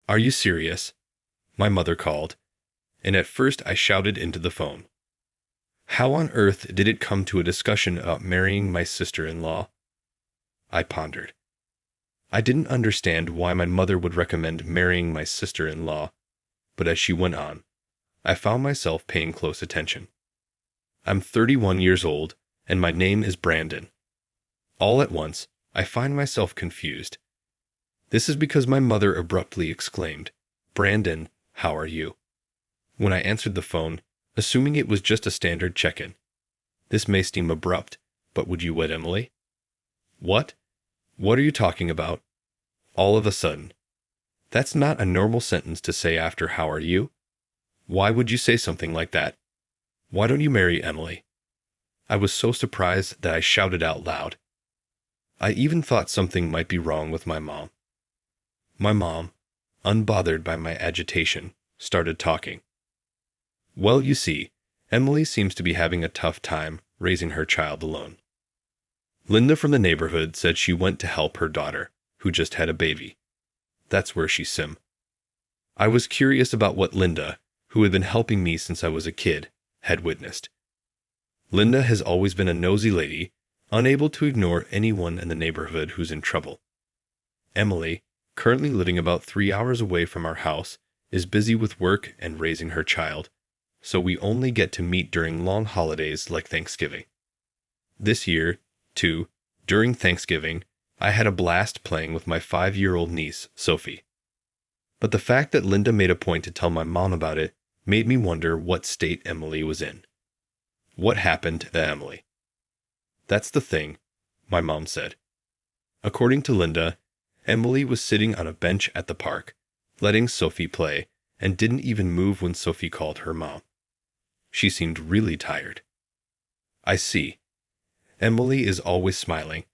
Are you serious? My mother called, and at first I shouted into the phone. How on earth did it come to a discussion about marrying my sister-in-law? I pondered. I didn't understand why my mother would recommend marrying my sister-in-law, but as she went on, I found myself paying close attention. I'm 31 years old, and my name is Brandon. All at once, I find myself confused. This is because my mother abruptly exclaimed, "Brandon, how are you?" When I answered the phone, assuming it was just a standard check-in. This may seem abrupt, but would you wed Emily? What? What are you talking about? All of a sudden. That's not a normal sentence to say after "how are you?" Why would you say something like that? Why don't you marry Emily? I was so surprised that I shouted out loud. I even thought something might be wrong with my mom. My mom, unbothered by my agitation, started talking. Well, you see, Emily seems to be having a tough time raising her child alone. Linda from the neighborhood said she went to help her daughter, who just had a baby. That's where she sim. I was curious about what Linda, who had been helping me since I was a kid, had witnessed. Linda has always been a nosy lady, unable to ignore anyone in the neighborhood who's in trouble. Emily, currently living about 3 hours away from our house, is busy with work and raising her child, so we only get to meet during long holidays like Thanksgiving. This year, too, during Thanksgiving, I had a blast playing with my 5-year-old niece, Sophie. But the fact that Linda made a point to tell my mom about it made me wonder what state Emily was in. What happened to Emily? That's the thing, my mom said. According to Linda, Emily was sitting on a bench at the park, letting Sophie play, and didn't even move when Sophie called her mom. She seemed really tired. I see. Emily is always smiling,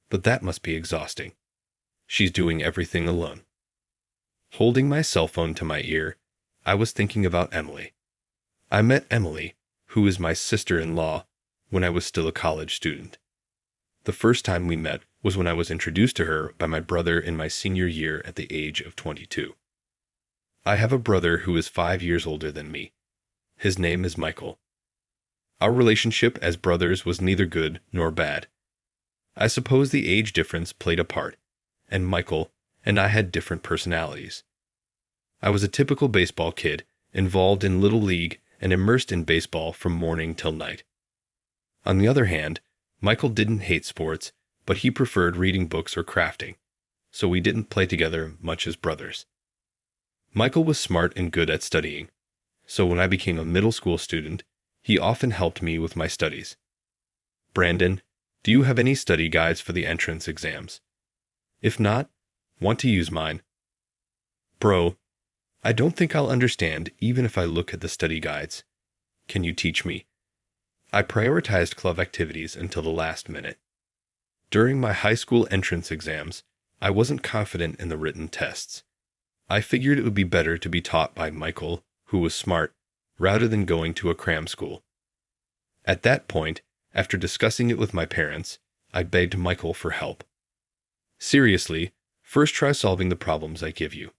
but that must be exhausting. She's doing everything alone. Holding my cell phone to my ear, I was thinking about Emily. I met Emily, who is my sister-in-law, when I was still a college student. The first time we met was when I was introduced to her by my brother in my senior year at the age of 22. I have a brother who is 5 years older than me. His name is Michael. Our relationship as brothers was neither good nor bad. I suppose the age difference played a part, and Michael and I had different personalities. I was a typical baseball kid, involved in Little League and immersed in baseball from morning till night. On the other hand, Michael didn't hate sports, but he preferred reading books or crafting, so we didn't play together much as brothers. Michael was smart and good at studying, so when I became a middle school student, he often helped me with my studies. Brandon, do you have any study guides for the entrance exams? If not, want to use mine? Bro, I don't think I'll understand even if I look at the study guides. Can you teach me? I prioritized club activities until the last minute. During my high school entrance exams, I wasn't confident in the written tests. I figured it would be better to be taught by Michael, who was smart, rather than going to a cram school. At that point, after discussing it with my parents, I begged Michael for help. Seriously, first try solving the problems I give you.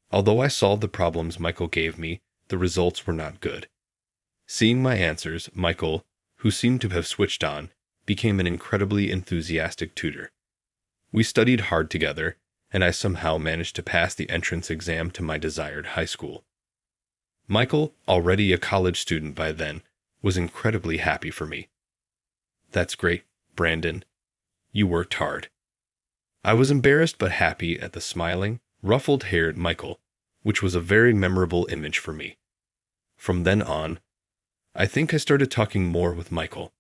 Although I solved the problems Michael gave me, the results were not good. Seeing my answers, Michael, who seemed to have switched on, became an incredibly enthusiastic tutor. We studied hard together, and I somehow managed to pass the entrance exam to my desired high school. Michael, already a college student by then, was incredibly happy for me. That's great, Brandon. You worked hard. I was embarrassed but happy at the smiling, ruffled-haired Michael, which was a very memorable image for me. From then on, I think I started talking more with Michael.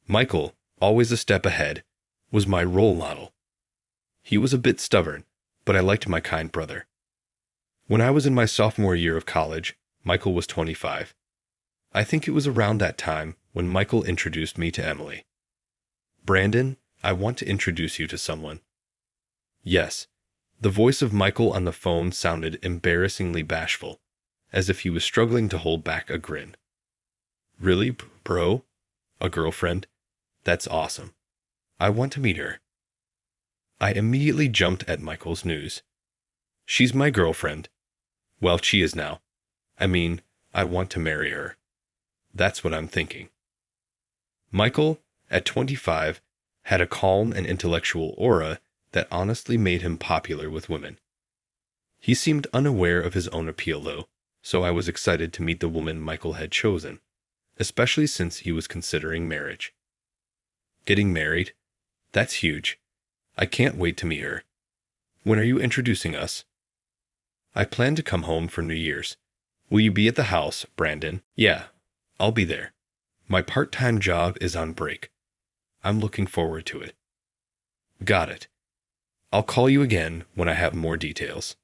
Michael, always a step ahead, was my role model. He was a bit stubborn, but I liked my kind brother. When I was in my sophomore year of college, Michael was 25. I think it was around that time when Michael introduced me to Emily. Brandon, I want to introduce you to someone. Yes, the voice of Michael on the phone sounded embarrassingly bashful, as if he was struggling to hold back a grin. Really, bro? A girlfriend? That's awesome. I want to meet her. I immediately jumped at Michael's news. She's my girlfriend. Well, she is now. I mean, I want to marry her. That's what I'm thinking. Michael, at 25, had a calm and intellectual aura that honestly made him popular with women. He seemed unaware of his own appeal, though, so I was excited to meet the woman Michael had chosen, especially since he was considering marriage. Getting married? That's huge. I can't wait to meet her. When are you introducing us? I plan to come home for New Year's. Will you be at the house, Brandon? Yeah, I'll be there. My part-time job is on break. I'm looking forward to it. Got it. I'll call you again when I have more details.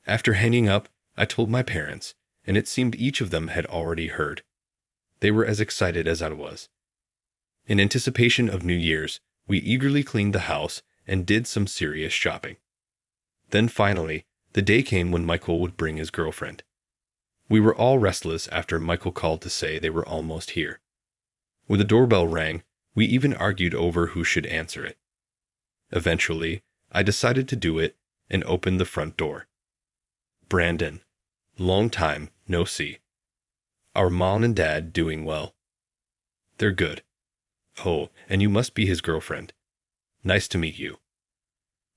After hanging up, I told my parents, and it seemed each of them had already heard. They were as excited as I was. In anticipation of New Year's, we eagerly cleaned the house and did some serious shopping. Then finally, the day came when Michael would bring his girlfriend. We were all restless after Michael called to say they were almost here. When the doorbell rang, we even argued over who should answer it. Eventually, I decided to do it and opened the front door. Brandon, long time no see. Our mom and dad doing well? They're good. Oh, and you must be his girlfriend. Nice to meet you.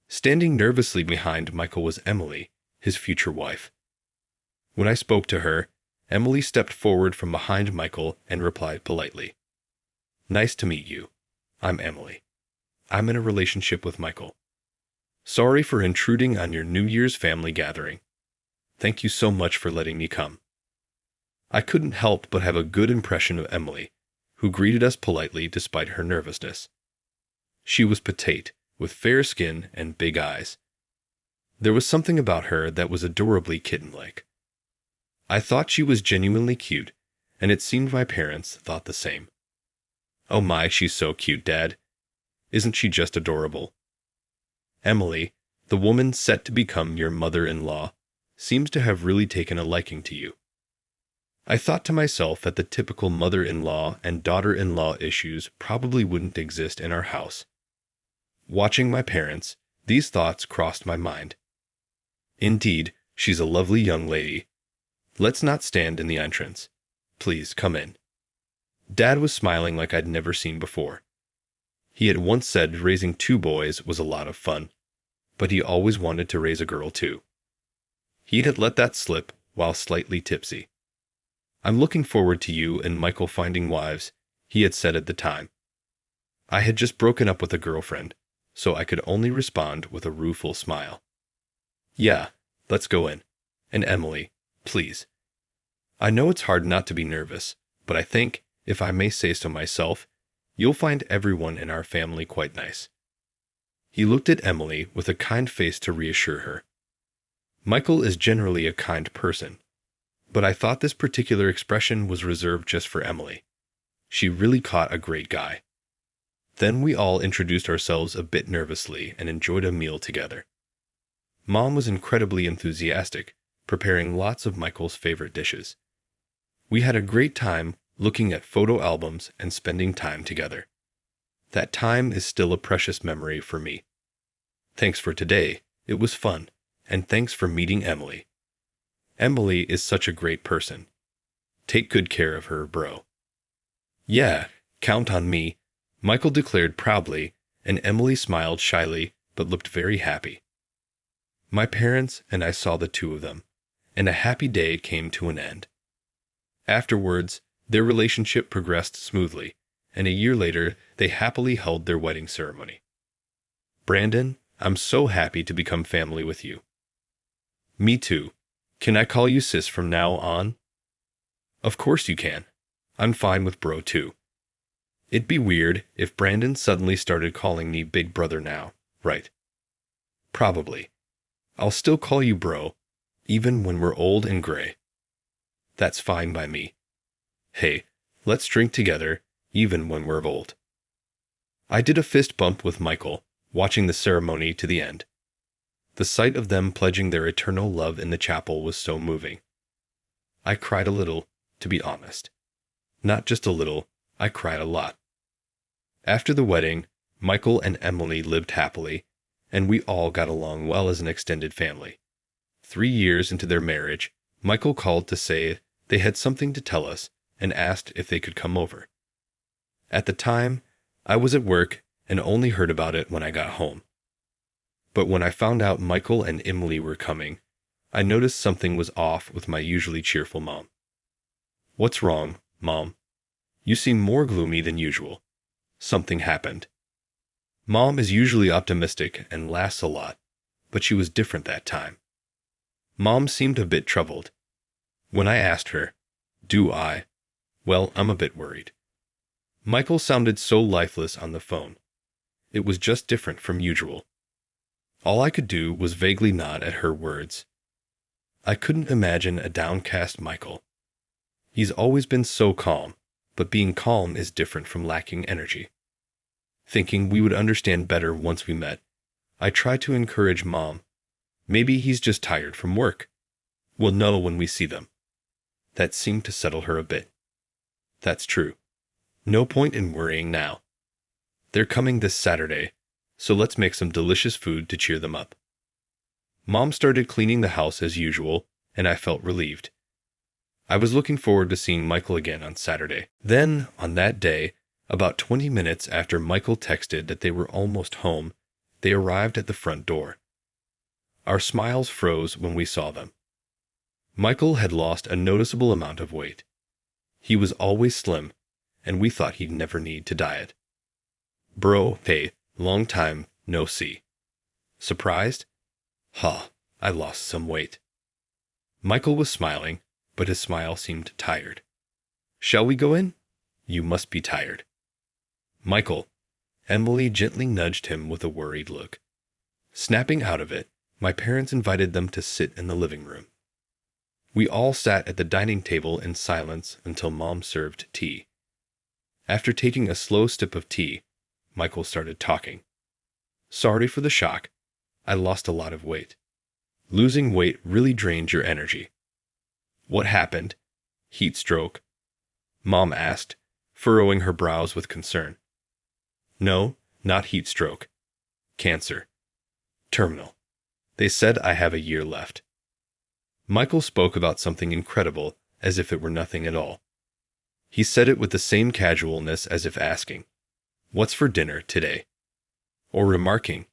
Standing nervously behind Michael was Emily, his future wife. When I spoke to her, Emily stepped forward from behind Michael and replied politely. Nice to meet you. I'm Emily. I'm in a relationship with Michael. Sorry for intruding on your New Year's family gathering. Thank you so much for letting me come. I couldn't help but have a good impression of Emily, who greeted us politely despite her nervousness. She was petite, with fair skin and big eyes. There was something about her that was adorably kitten-like. I thought she was genuinely cute, and it seemed my parents thought the same. Oh my, she's so cute, Dad. Isn't she just adorable? Emily, the woman set to become your mother-in-law, seems to have really taken a liking to you. I thought to myself that the typical mother-in-law and daughter-in-law issues probably wouldn't exist in our house. Watching my parents, these thoughts crossed my mind. Indeed, she's a lovely young lady. Let's not stand in the entrance. Please come in. Dad was smiling like I'd never seen before. He had once said raising 2 boys was a lot of fun, but he always wanted to raise a girl too. He had let that slip while slightly tipsy. I'm looking forward to you and Michael finding wives, he had said at the time. I had just broken up with a girlfriend, so I could only respond with a rueful smile. Yeah, let's go in. And Emily, please. I know it's hard not to be nervous, but I think, if I may say so myself, you'll find everyone in our family quite nice. He looked at Emily with a kind face to reassure her. Michael is generally a kind person, but I thought this particular expression was reserved just for Emily. She really caught a great guy. Then we all introduced ourselves a bit nervously and enjoyed a meal together. Mom was incredibly enthusiastic, preparing lots of Michael's favorite dishes. We had a great time looking at photo albums and spending time together. That time is still a precious memory for me. Thanks for today, it was fun, and thanks for meeting Emily. Emily is such a great person. Take good care of her, bro. Yeah, count on me, Michael declared proudly, and Emily smiled shyly but looked very happy. My parents and I saw the 2 of them, and a happy day came to an end. Afterwards, their relationship progressed smoothly, and a year later, they happily held their wedding ceremony. Brandon, I'm so happy to become family with you. Me too. Can I call you sis from now on? Of course you can. I'm fine with bro too. It'd be weird if Brandon suddenly started calling me big brother now, right? Probably. I'll still call you bro, even when we're old and gray. That's fine by me. Hey, let's drink together, even when we're old. I did a fist bump with Michael, watching the ceremony to the end. The sight of them pledging their eternal love in the chapel was so moving. I cried a little, to be honest. Not just a little, I cried a lot. After the wedding, Michael and Emily lived happily, and we all got along well as an extended family. 3 years into their marriage, Michael called to say they had something to tell us and asked if they could come over. At the time, I was at work and only heard about it when I got home. But when I found out Michael and Emily were coming, I noticed something was off with my usually cheerful mom. "What's wrong, Mom? You seem more gloomy than usual. Something happened." Mom is usually optimistic and laughs a lot, but she was different that time. Mom seemed a bit troubled. When I asked her, "Do I?" "Well, I'm a bit worried." Michael sounded so lifeless on the phone. It was just different from usual. All I could do was vaguely nod at her words. I couldn't imagine a downcast Michael. He's always been so calm, but being calm is different from lacking energy. Thinking we would understand better once we met, I tried to encourage Mom. Maybe he's just tired from work. We'll know when we see them. That seemed to settle her a bit. That's true. No point in worrying now. They're coming this Saturday, so let's make some delicious food to cheer them up. Mom started cleaning the house as usual, and I felt relieved. I was looking forward to seeing Michael again on Saturday. Then, on that day, about 20 minutes after Michael texted that they were almost home, they arrived at the front door. Our smiles froze when we saw them. Michael had lost a noticeable amount of weight. He was always slim, and we thought he'd never need to diet. "Bro, hey, long time, no see." Surprised? "Huh, I lost some weight." Michael was smiling, but his smile seemed tired. "Shall we go in? You must be tired." "Michael." Emily gently nudged him with a worried look. Snapping out of it, my parents invited them to sit in the living room. We all sat at the dining table in silence until Mom served tea. After taking a slow sip of tea, Michael started talking. "Sorry for the shock. I lost a lot of weight. Losing weight really drains your energy." "What happened? Heat stroke?" Mom asked, furrowing her brows with concern. "No, not heat stroke. Cancer. Terminal. They said I have a year left." Michael spoke about something incredible as if it were nothing at all. He said it with the same casualness as if asking, "What's for dinner today?" Or remarking,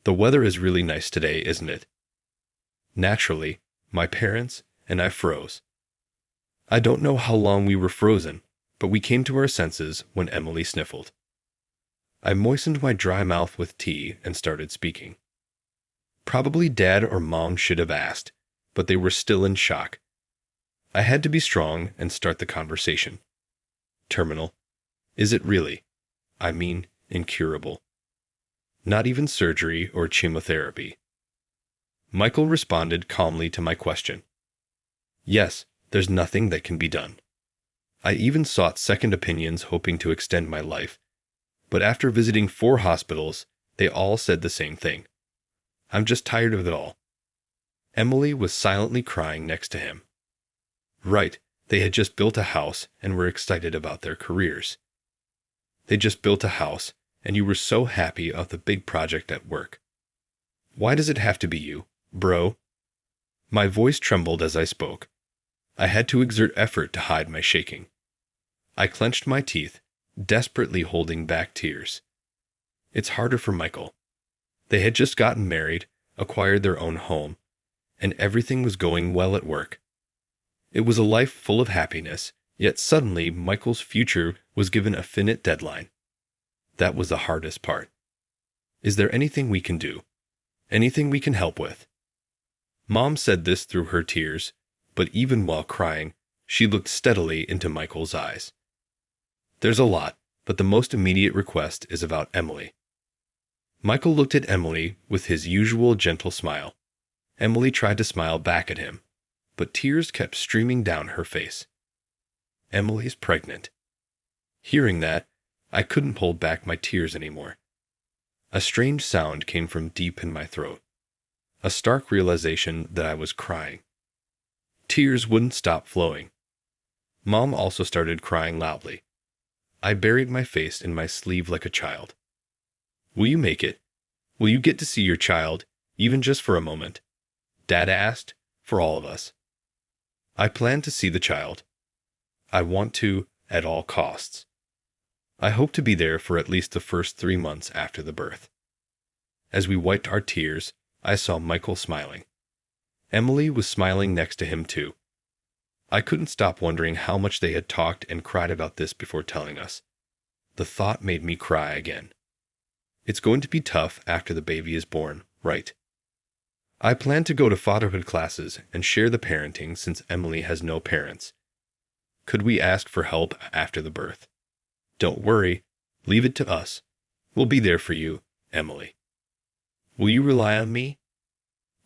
"The weather is really nice today, isn't it?" Naturally, my parents and I froze. I don't know how long we were frozen, but we came to our senses when Emily sniffled. I moistened my dry mouth with tea and started speaking. Probably Dad or Mom should have asked, but they were still in shock. I had to be strong and start the conversation. "Terminal. Is it really? I mean, incurable. Not even surgery or chemotherapy." Michael responded calmly to my question. "Yes, there's nothing that can be done. I even sought second opinions hoping to extend my life, but after visiting 4 hospitals, they all said the same thing. I'm just tired of it all." Emily was silently crying next to him. Right, they had just built a house and were excited about their careers. They just built a house, and you were so happy of the big project at work. Why does it have to be you, bro? My voice trembled as I spoke. I had to exert effort to hide my shaking. I clenched my teeth, desperately holding back tears. It's harder for Michael. They had just gotten married, acquired their own home, and everything was going well at work. It was a life full of happiness, yet suddenly Michael's future was given a finite deadline. That was the hardest part. Is there anything we can do? Anything we can help with? Mom said this through her tears, but even while crying, she looked steadily into Michael's eyes. There's a lot, but the most immediate request is about Emily. Michael looked at Emily with his usual gentle smile. Emily tried to smile back at him, but tears kept streaming down her face. Emily's pregnant. Hearing that, I couldn't hold back my tears anymore. A strange sound came from deep in my throat. A stark realization that I was crying. Tears wouldn't stop flowing. Mom also started crying loudly. I buried my face in my sleeve like a child. Will you make it? Will you get to see your child, even just for a moment? Dad asked, for all of us. I plan to see the child. I want to at all costs. I hope to be there for at least the first 3 months after the birth. As we wiped our tears, I saw Michael smiling. Emily was smiling next to him too. I couldn't stop wondering how much they had talked and cried about this before telling us. The thought made me cry again. It's going to be tough after the baby is born, right? I plan to go to fatherhood classes and share the parenting since Emily has no parents. Could we ask for help after the birth? Don't worry, leave it to us. We'll be there for you, Emily. Will you rely on me?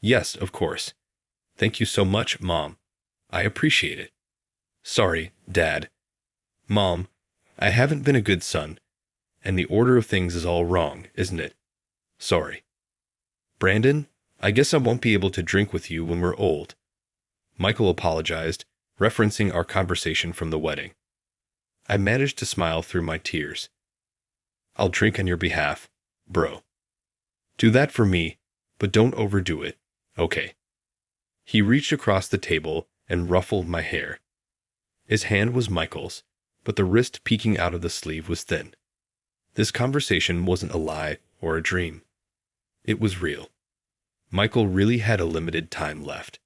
Yes, of course. Thank you so much, Mom. I appreciate it. Sorry, Dad. Mom, I haven't been a good son, and the order of things is all wrong, isn't it? Sorry. Brandon, I guess I won't be able to drink with you when we're old. Michael apologized, referencing our conversation from the wedding. I managed to smile through my tears. I'll drink on your behalf, bro. Do that for me, but don't overdo it, okay? He reached across the table and ruffled my hair. His hand was Michael's, but the wrist peeking out of the sleeve was thin. This conversation wasn't a lie or a dream. It was real. Michael really had a limited time left.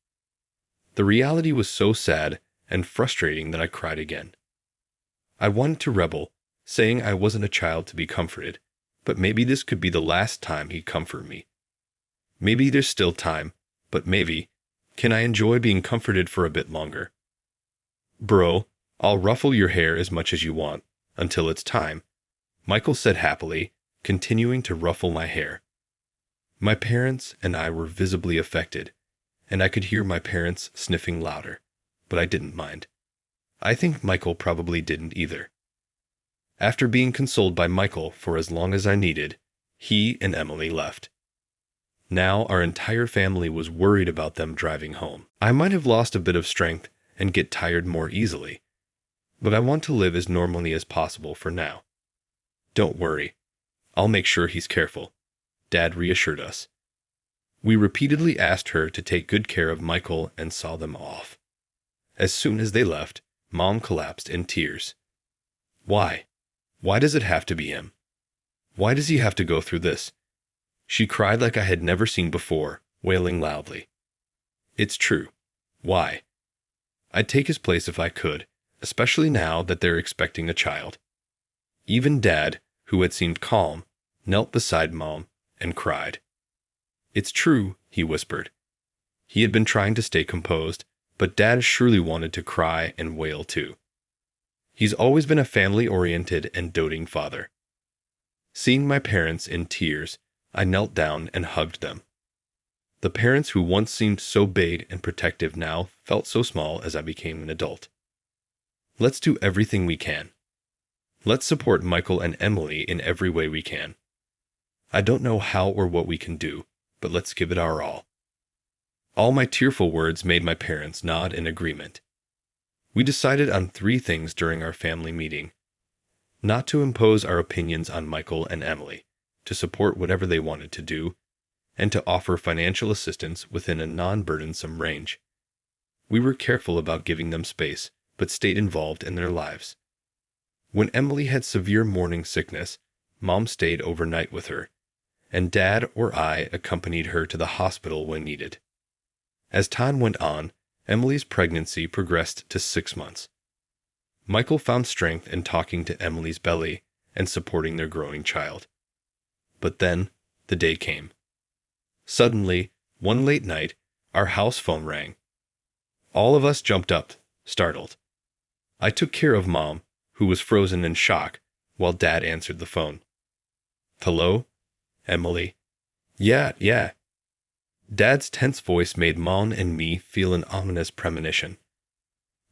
The reality was so sad and frustrating that I cried again. I wanted to rebel, saying I wasn't a child to be comforted, but maybe this could be the last time he'd comfort me. Maybe there's still time, but maybe, can I enjoy being comforted for a bit longer? Bro, I'll ruffle your hair as much as you want, until it's time, Michael said happily, continuing to ruffle my hair. My parents and I were visibly affected, and I could hear my parents sniffing louder, but I didn't mind. I think Michael probably didn't either. After being consoled by Michael for as long as I needed, he and Emily left. Now our entire family was worried about them driving home. I might have lost a bit of strength and get tired more easily, but I want to live as normally as possible for now. Don't worry. I'll make sure he's careful, Dad reassured us. We repeatedly asked her to take good care of Michael and saw them off. As soon as they left, Mom collapsed in tears. Why? Why does it have to be him? Why does he have to go through this? She cried like I had never seen before, wailing loudly. It's true. Why? I'd take his place if I could, especially now that they're expecting a child. Even Dad, who had seemed calm, knelt beside Mom and cried. It's true, he whispered. He had been trying to stay composed, but Dad surely wanted to cry and wail too. He's always been a family-oriented and doting father. Seeing my parents in tears, I knelt down and hugged them. The parents who once seemed so big and protective now felt so small as I became an adult. Let's do everything we can. Let's support Michael and Emily in every way we can. I don't know how or what we can do, but let's give it our all. All my tearful words made my parents nod in agreement. We decided on 3 things during our family meeting. Not to impose our opinions on Michael and Emily, to support whatever they wanted to do, and to offer financial assistance within a non-burdensome range. We were careful about giving them space, but stayed involved in their lives. When Emily had severe morning sickness, Mom stayed overnight with her, and Dad or I accompanied her to the hospital when needed. As time went on, Emily's pregnancy progressed to 6 months. Michael found strength in talking to Emily's belly and supporting their growing child. But then, the day came. Suddenly, one late night, our house phone rang. All of us jumped up, startled. I took care of Mom, who was frozen in shock, while Dad answered the phone. Hello? Emily. Yeah. Dad's tense voice made Mom and me feel an ominous premonition.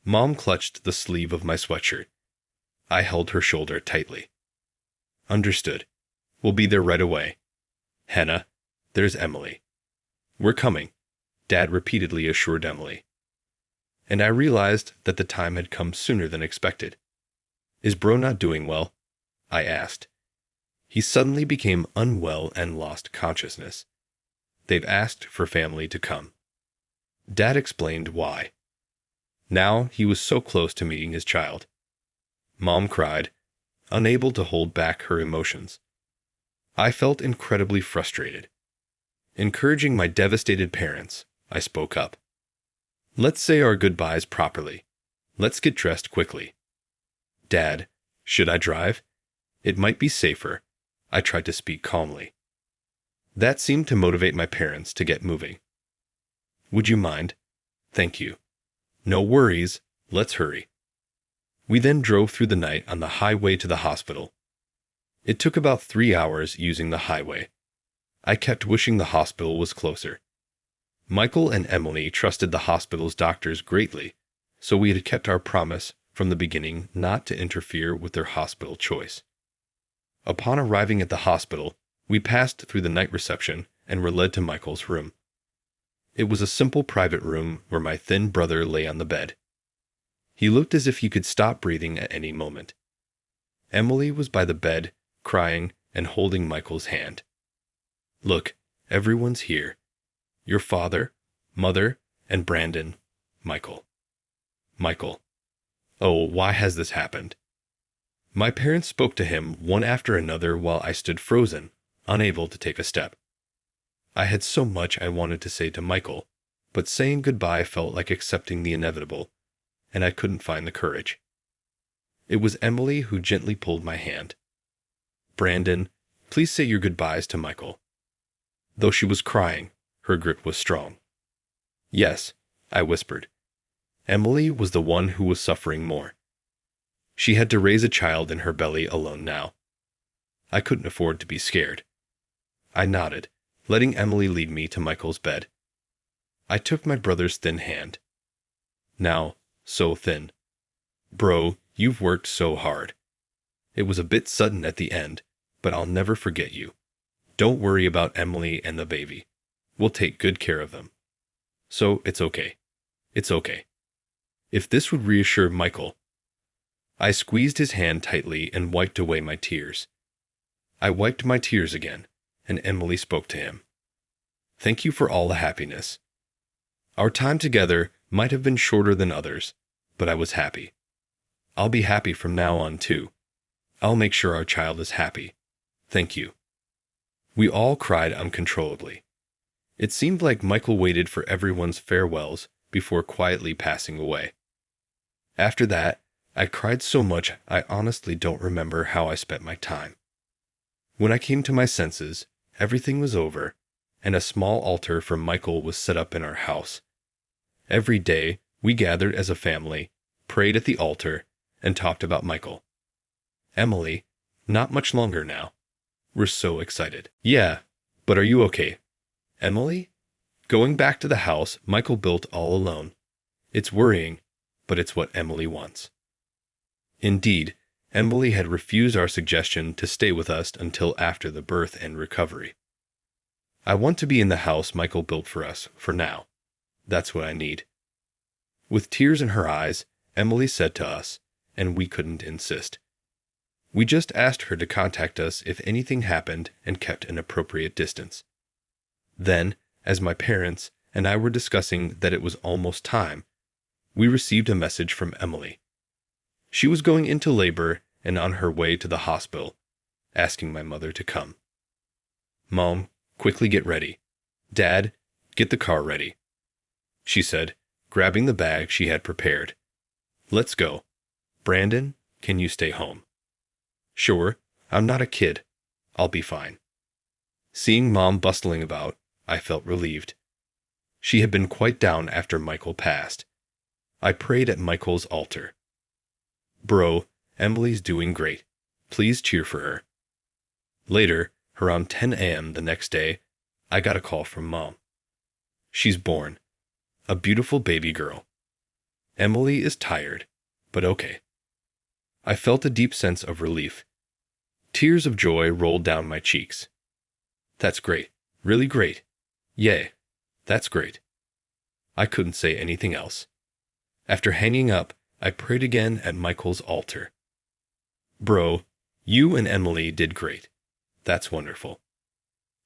Mom clutched the sleeve of my sweatshirt. I held her shoulder tightly. Understood. We'll be there right away. Hannah, there's Emily. We're coming, Dad repeatedly assured Emily. And I realized that the time had come sooner than expected. Is Bro not doing well? I asked. He suddenly became unwell and lost consciousness. They've asked for family to come. Dad explained why. Now he was so close to meeting his child. Mom cried, unable to hold back her emotions. I felt incredibly frustrated. Encouraging my devastated parents, I spoke up. Let's say our goodbyes properly. Let's get dressed quickly. Dad, should I drive? It might be safer. I tried to speak calmly. That seemed to motivate my parents to get moving. Would you mind? Thank you. No worries. Let's hurry. We then drove through the night on the highway to the hospital. It took about 3 hours using the highway. I kept wishing the hospital was closer. Michael and Emily trusted the hospital's doctors greatly, so we had kept our promise from the beginning not to interfere with their hospital choice. Upon arriving at the hospital, we passed through the night reception and were led to Michael's room. It was a simple private room where my thin brother lay on the bed. He looked as if he could stop breathing at any moment. Emily was by the bed, crying and holding Michael's hand. Look, everyone's here. Your father, mother, and Brandon, Michael. Michael. Oh, why has this happened? My parents spoke to him one after another while I stood frozen, unable to take a step. I had so much I wanted to say to Michael, but saying goodbye felt like accepting the inevitable, and I couldn't find the courage. It was Emily who gently pulled my hand. Brandon, please say your goodbyes to Michael. Though she was crying, her grip was strong. Yes, I whispered. Emily was the one who was suffering more. She had to raise a child in her belly alone now. I couldn't afford to be scared. I nodded, letting Emily lead me to Michael's bed. I took my brother's thin hand. Now, so thin. Bro, you've worked so hard. It was a bit sudden at the end, but I'll never forget you. Don't worry about Emily and the baby. We'll take good care of them. So it's okay. It's okay. If this would reassure Michael. I squeezed his hand tightly and wiped away my tears. I wiped my tears again, and Emily spoke to him. Thank you for all the happiness. Our time together might have been shorter than others, but I was happy. I'll be happy from now on too. I'll make sure our child is happy. Thank you. We all cried uncontrollably. It seemed like Michael waited for everyone's farewells before quietly passing away. After that, I cried so much I honestly don't remember how I spent my time. When I came to my senses, everything was over, and a small altar for Michael was set up in our house. Every day, we gathered as a family, prayed at the altar, and talked about Michael. Emily, not much longer now. We're so excited. Yeah, but are you okay? Emily? Going back to the house Michael built all alone. It's worrying, but it's what Emily wants. Indeed, Emily had refused our suggestion to stay with us until after the birth and recovery. I want to be in the house Michael built for us, for now. That's what I need. With tears in her eyes, Emily said to us, and we couldn't insist. We just asked her to contact us if anything happened and kept an appropriate distance. Then, as my parents and I were discussing that it was almost time, we received a message from Emily. She was going into labor and on her way to the hospital, asking my mother to come. Mom, quickly get ready. Dad, get the car ready, she said, grabbing the bag she had prepared. Let's go. Brandon, can you stay home? Sure, I'm not a kid. I'll be fine. Seeing Mom bustling about, I felt relieved. She had been quite down after Michael passed. I prayed at Michael's altar. Bro, Emily's doing great. Please cheer for her. Later, around 10 a.m. the next day, I got a call from Mom. She's born. A beautiful baby girl. Emily is tired, but okay. I felt a deep sense of relief. Tears of joy rolled down my cheeks. That's great. Really great. Yay. That's great. I couldn't say anything else. After hanging up, I prayed again at Michael's altar. Bro, you and Emily did great. That's wonderful.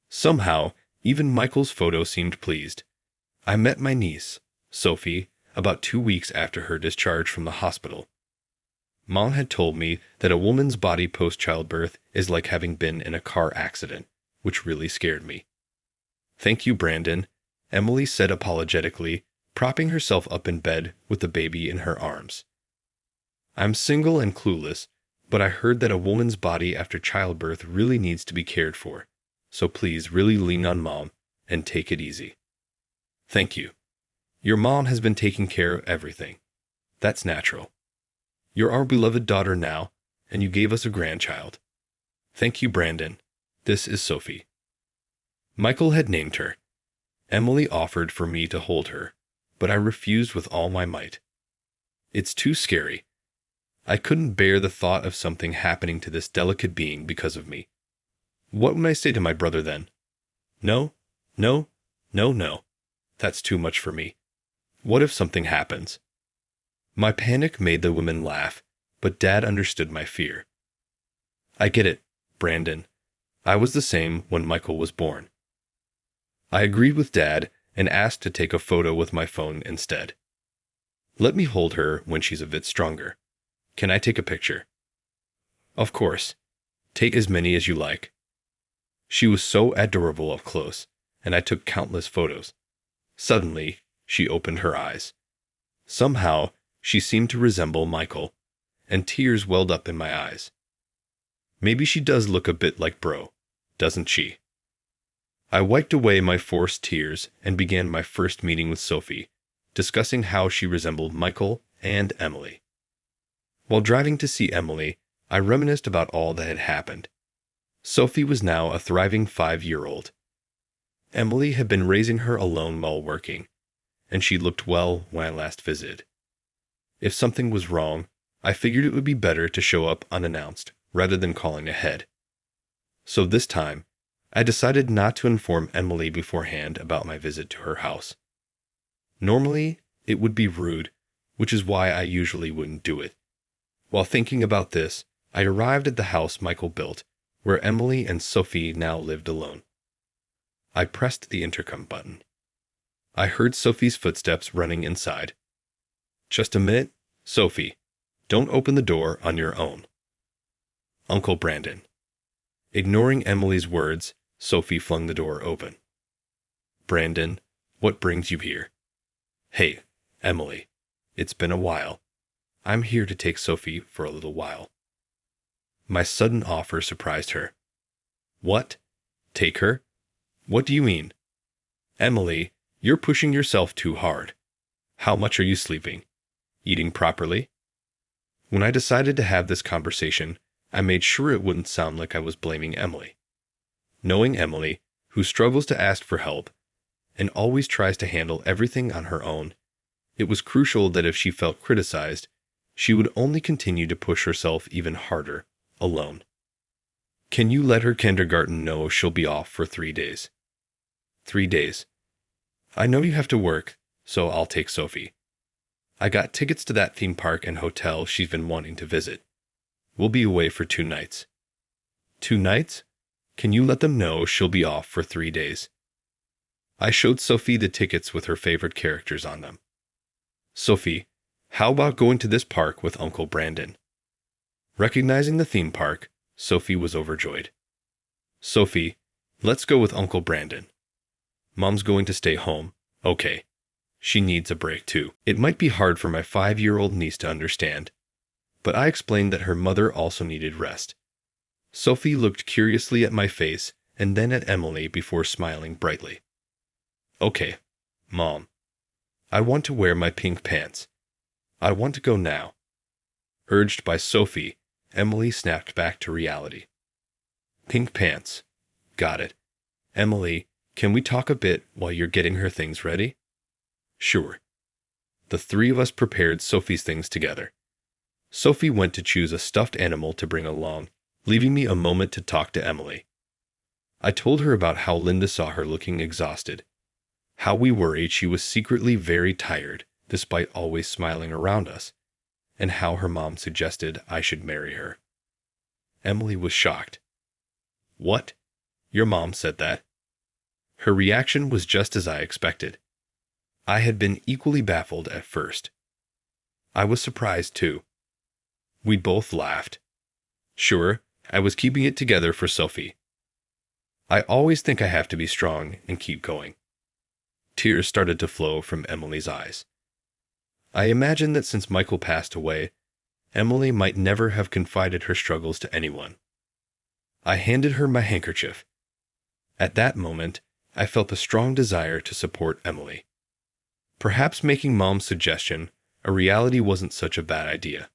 Somehow, even Michael's photo seemed pleased. I met my niece, Sophie, about 2 weeks after her discharge from the hospital. Mom had told me that a woman's body post-childbirth is like having been in a car accident, which really scared me. Thank you, Brandon, Emily said apologetically, propping herself up in bed with the baby in her arms. I'm single and clueless, but I heard that a woman's body after childbirth really needs to be cared for, so please really lean on Mom and take it easy. Thank you. Your mom has been taking care of everything. That's natural. You're our beloved daughter now, and you gave us a grandchild. Thank you, Brandon. This is Sophie. Michael had named her. Emily offered for me to hold her, but I refused with all my might. It's too scary. I couldn't bear the thought of something happening to this delicate being because of me. What would I say to my brother then? No, no, no, no. That's too much for me. What if something happens? My panic made the women laugh, but Dad understood my fear. I get it, Brandon. I was the same when Michael was born. I agreed with Dad and asked to take a photo with my phone instead. Let me hold her when she's a bit stronger. Can I take a picture? Of course. Take as many as you like. She was so adorable up close, and I took countless photos. Suddenly, she opened her eyes. Somehow, she seemed to resemble Michael, and tears welled up in my eyes. Maybe she does look a bit like Bro, doesn't she? I wiped away my forced tears and began my first meeting with Sophie, discussing how she resembled Michael and Emily. While driving to see Emily, I reminisced about all that had happened. Sophie was now a thriving 5-year-old. Emily had been raising her alone while working, and she looked well when I last visited. If something was wrong, I figured it would be better to show up unannounced rather than calling ahead. So this time, I decided not to inform Emily beforehand about my visit to her house. Normally, it would be rude, which is why I usually wouldn't do it. While thinking about this, I arrived at the house Michael built, where Emily and Sophie now lived alone. I pressed the intercom button. I heard Sophie's footsteps running inside. Just a minute, Sophie. Don't open the door on your own. Uncle Brandon. Ignoring Emily's words, Sophie flung the door open. Brandon, what brings you here? Hey, Emily. It's been a while. I'm here to take Sophie for a little while. My sudden offer surprised her. What? Take her? What do you mean? Emily, you're pushing yourself too hard. How much are you sleeping? Eating properly? When I decided to have this conversation, I made sure it wouldn't sound like I was blaming Emily. Knowing Emily, who struggles to ask for help and always tries to handle everything on her own, it was crucial that if she felt criticized, she would only continue to push herself even harder, alone. Can you let her kindergarten know she'll be off for 3 days? 3 days. I know you have to work, so I'll take Sophie. I got tickets to that theme park and hotel she's been wanting to visit. We'll be away for 2 nights. 2 nights? Can you let them know she'll be off for 3 days? I showed Sophie the tickets with her favorite characters on them. Sophie, how about going to this park with Uncle Brandon? Recognizing the theme park, Sophie was overjoyed. Sophie, let's go with Uncle Brandon. Mom's going to stay home. Okay. She needs a break too. It might be hard for my 5-year-old niece to understand, but I explained that her mother also needed rest. Sophie looked curiously at my face and then at Emily before smiling brightly. Okay, Mom. I want to wear my pink pants. I want to go now. Urged by Sophie, Emily snapped back to reality. Pink pants. Got it. Emily, can we talk a bit while you're getting her things ready? Sure. The 3 of us prepared Sophie's things together. Sophie went to choose a stuffed animal to bring along, leaving me a moment to talk to Emily. I told her about how Linda saw her looking exhausted, how we worried she was secretly very tired despite always smiling around us, and how her mom suggested I should marry her. Emily was shocked. What? Your mom said that? Her reaction was just as I expected. I had been equally baffled at first. I was surprised too. We both laughed. Sure, I was keeping it together for Sophie. I always think I have to be strong and keep going. Tears started to flow from Emily's eyes. I imagined that since Michael passed away, Emily might never have confided her struggles to anyone. I handed her my handkerchief. At that moment, I felt a strong desire to support Emily. Perhaps making Mom's suggestion a reality wasn't such a bad idea.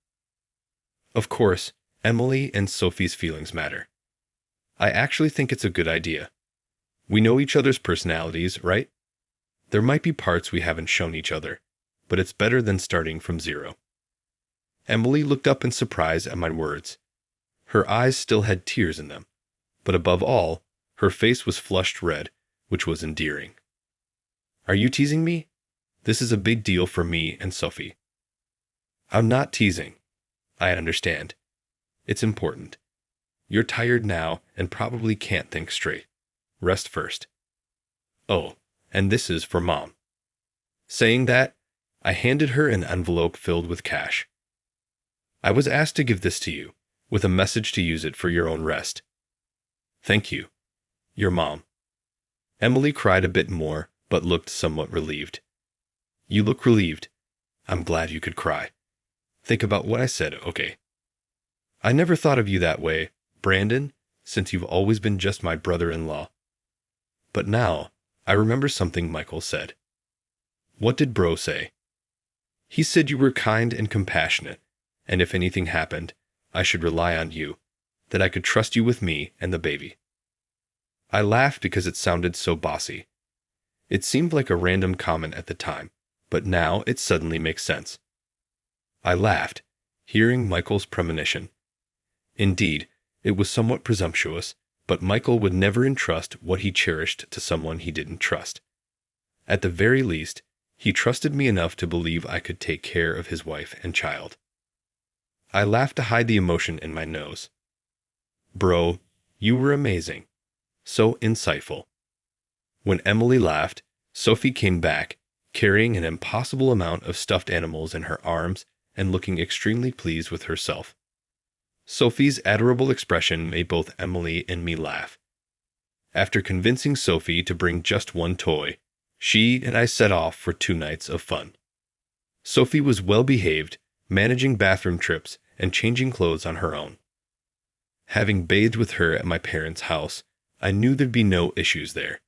Of course, Emily and Sophie's feelings matter. I actually think it's a good idea. We know each other's personalities, right? There might be parts we haven't shown each other, but it's better than starting from zero. Emily looked up in surprise at my words. Her eyes still had tears in them, but above all, her face was flushed red, which was endearing. Are you teasing me? This is a big deal for me and Sophie. I'm not teasing. I understand. It's important. You're tired now and probably can't think straight. Rest first. Oh, and this is for Mom. Saying that, I handed her an envelope filled with cash. I was asked to give this to you, with a message to use it for your own rest. Thank you. Your Mom. Emily cried a bit more, but looked somewhat relieved. You look relieved. I'm glad you could cry. Think about what I said, okay? I never thought of you that way, Brandon, since you've always been just my brother-in-law. But now, I remember something Michael said. What did Bro say? He said you were kind and compassionate, and if anything happened, I should rely on you, that I could trust you with me and the baby. I laughed because it sounded so bossy. It seemed like a random comment at the time, but now it suddenly makes sense. I laughed, hearing Michael's premonition. Indeed, it was somewhat presumptuous, but Michael would never entrust what he cherished to someone he didn't trust. At the very least, he trusted me enough to believe I could take care of his wife and child. I laughed to hide the emotion in my nose. Bro, you were amazing. So insightful. When Emily laughed, Sophie came back, carrying an impossible amount of stuffed animals in her arms and looking extremely pleased with herself. Sophie's adorable expression made both Emily and me laugh. After convincing Sophie to bring just one toy, she and I set off for 2 nights of fun. Sophie was well behaved, managing bathroom trips and changing clothes on her own. Having bathed with her at my parents' house, I knew there'd be no issues there.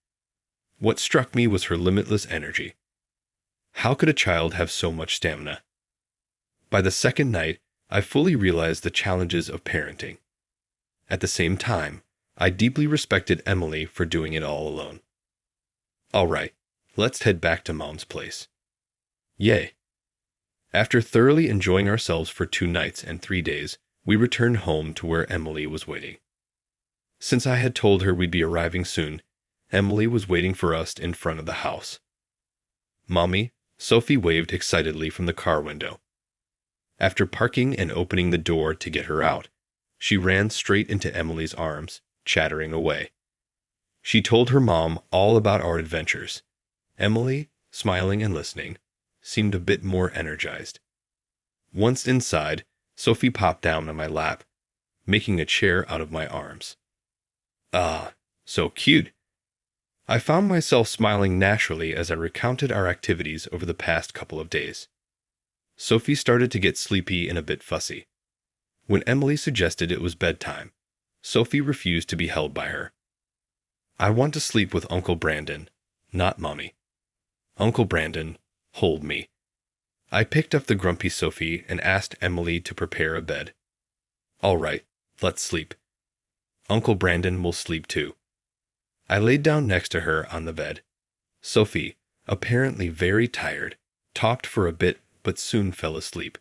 What struck me was her limitless energy. How could a child have so much stamina? By the second night, I fully realized the challenges of parenting. At the same time, I deeply respected Emily for doing it all alone. All right, let's head back to Mom's place. Yay! After thoroughly enjoying ourselves for 2 nights and 3 days, we returned home to where Emily was waiting. Since I had told her we'd be arriving soon, Emily was waiting for us in front of the house. Mommy, Sophie waved excitedly from the car window. After parking and opening the door to get her out, she ran straight into Emily's arms, chattering away. She told her mom all about our adventures. Emily, smiling and listening, seemed a bit more energized. Once inside, Sophie popped down on my lap, making a chair out of my arms. Ah, so cute. I found myself smiling naturally as I recounted our activities over the past couple of days. Sophie started to get sleepy and a bit fussy. When Emily suggested it was bedtime, Sophie refused to be held by her. I want to sleep with Uncle Brandon, not Mommy. Uncle Brandon, hold me. I picked up the grumpy Sophie and asked Emily to prepare a bed. All right, let's sleep. Uncle Brandon will sleep too. I laid down next to her on the bed. Sophie, apparently very tired, talked for a bit but soon fell asleep.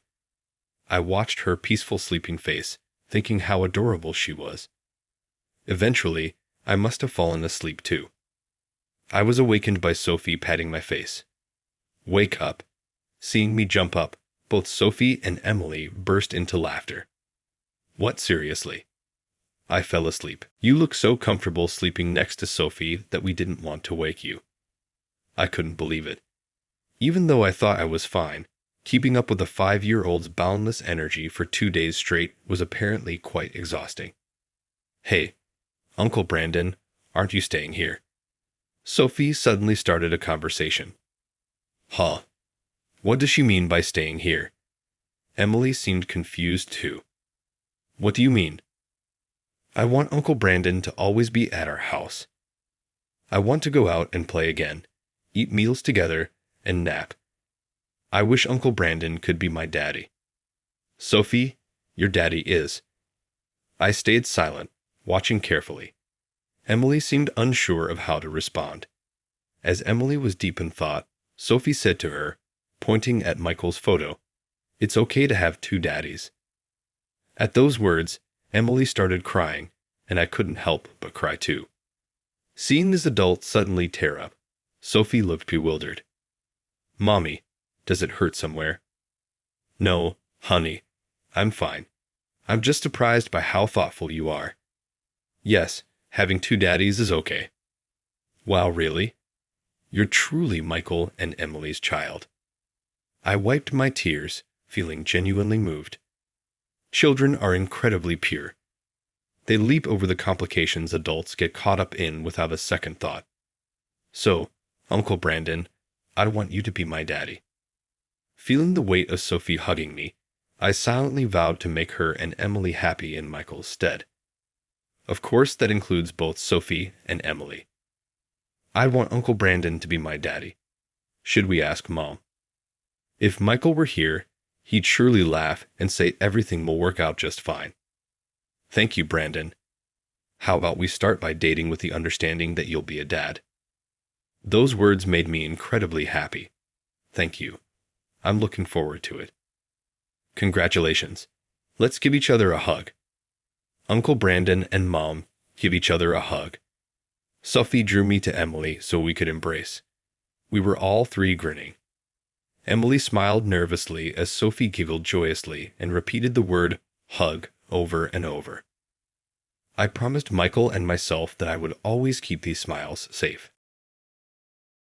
I watched her peaceful sleeping face, thinking how adorable she was. Eventually, I must have fallen asleep too. I was awakened by Sophie patting my face. Wake up. Seeing me jump up, both Sophie and Emily burst into laughter. What, seriously? I fell asleep. You look so comfortable sleeping next to Sophie that we didn't want to wake you. I couldn't believe it. Even though I thought I was fine, keeping up with a 5-year-old's boundless energy for 2 days straight was apparently quite exhausting. Hey, Uncle Brandon, aren't you staying here? Sophie suddenly started a conversation. Huh. What does she mean by staying here? Emily seemed confused too. What do you mean? I want Uncle Brandon to always be at our house. I want to go out and play again, eat meals together, and nap. I wish Uncle Brandon could be my daddy. Sophie, your daddy is. I stayed silent, watching carefully. Emily seemed unsure of how to respond. As Emily was deep in thought, Sophie said to her, pointing at Michael's photo, "It's okay to have 2 daddies." At those words, Emily started crying, and I couldn't help but cry too. Seeing this adult suddenly tear up, Sophie looked bewildered. Mommy, does it hurt somewhere? No, honey, I'm fine. I'm just surprised by how thoughtful you are. Yes, having 2 daddies is okay. Wow, really? You're truly Michael and Emily's child. I wiped my tears, feeling genuinely moved. Children are incredibly pure. They leap over the complications adults get caught up in without a second thought. So, Uncle Brandon, I want you to be my daddy. Feeling the weight of Sophie hugging me, I silently vowed to make her and Emily happy in Michael's stead. Of course, that includes both Sophie and Emily. I want Uncle Brandon to be my daddy. Should we ask Mom? If Michael were here, he'd surely laugh and say everything will work out just fine. Thank you, Brandon. How about we start by dating with the understanding that you'll be a dad? Those words made me incredibly happy. Thank you. I'm looking forward to it. Congratulations. Let's give each other a hug. Uncle Brandon and Mom give each other a hug. Sophie drew me to Emily so we could embrace. We were all 3 grinning. Emily smiled nervously as Sophie giggled joyously and repeated the word hug over and over. I promised Michael and myself that I would always keep these smiles safe.